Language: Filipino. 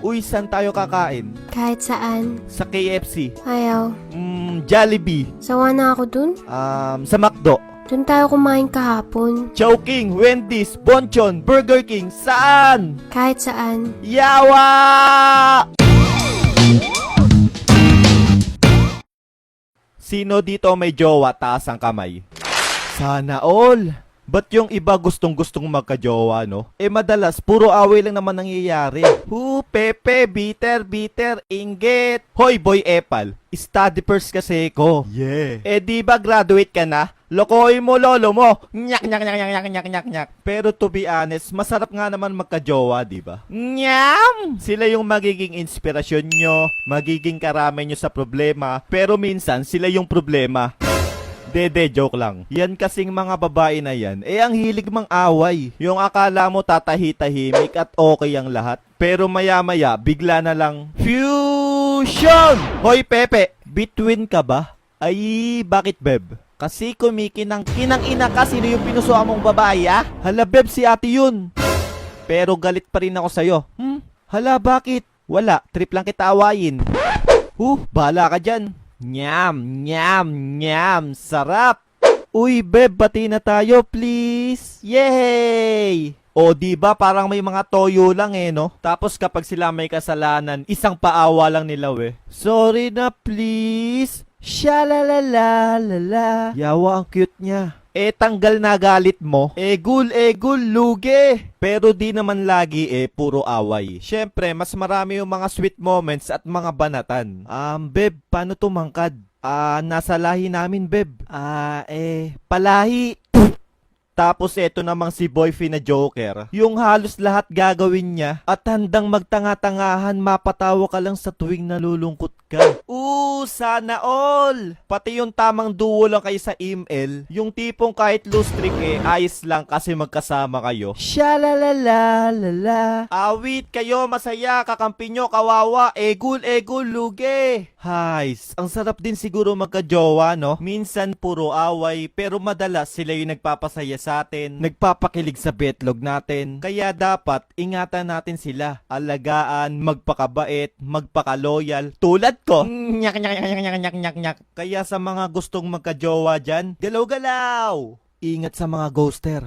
Uy, saan tayo kakain? Kahit saan. Sa KFC. Ayaw. Jollibee. Sawa na ako dun. Sa McDo. Dun tayo kumain kahapon. Chowking, Wendy's, Bonchon, Burger King. Saan? Kahit saan. Yawa! Sino dito may jowa? Taas ang kamay. Sana all. Ba't yung iba gustong-gustong magka-jowa, no? Madalas, puro away lang naman nangyayari. Pepe, bitter, inggit. Hoy, boy Epal, study first kasi ko. Yeah. Di ba graduate ka na? Lokohin mo lolo mo. Nyak. Pero to be honest, masarap nga naman magka-jowa, di ba? Nyam! Sila yung magiging inspirasyon nyo, magiging karamay nyo sa problema, pero minsan sila yung problema. Dede, joke lang. Yan kasing mga babae na yan, ang hilig mang away. Yung akala mo tatahi-tahimik at okay ang lahat. Pero maya-maya, bigla na lang, fusion! Hoy Pepe, between ka ba? Ay, bakit beb? Kasi kinang-ina ka, sino yung pinusuan mong babae ah? Hala beb, si ate yun. Pero galit pa rin ako sa'yo. Hala, bakit? Wala, trip lang kita awayin. Bahala ka dyan. Nyam, sarap. Uy, beb, bati na tayo, please. Yay! O, diba parang may mga toyo lang no? Tapos kapag sila may kasalanan, isang paawa lang nila Sorry na, please. Shalalalala. Yawa, ang cute niya. Tanggal na galit mo. Gul, lugi. Pero di naman lagi puro away. Syempre, mas marami yung mga sweet moments at mga banatan. Beb, paano tumangkad? Nasa lahi namin, beb. Palahi. Tapos eto namang si Boyfie na joker. Yung halos lahat gagawin niya at handang magtanga-tangahan, mapatawa ka lang sa tuwing nalulungkot ka. Sana all! Pati yung tamang duo lang kayo sa email, yung tipong kahit loose streak ayos lang kasi magkasama kayo. Shalalalala. Awit kayo, masaya, kakampi nyo, kawawa, egul, lugi. Hays, ang sarap din siguro magka-jowa, no? Minsan puro away, pero madalas sila yung nagpapasaya sa atin, nagpapakilig sa betlog natin. Kaya dapat ingatan natin sila. Alagaan, magpakabait, magpakaloyal. Tulad ko. Nyak. Kaya sa mga gustong magka-jowa dyan, galaw-galaw. Ingat sa mga ghoster.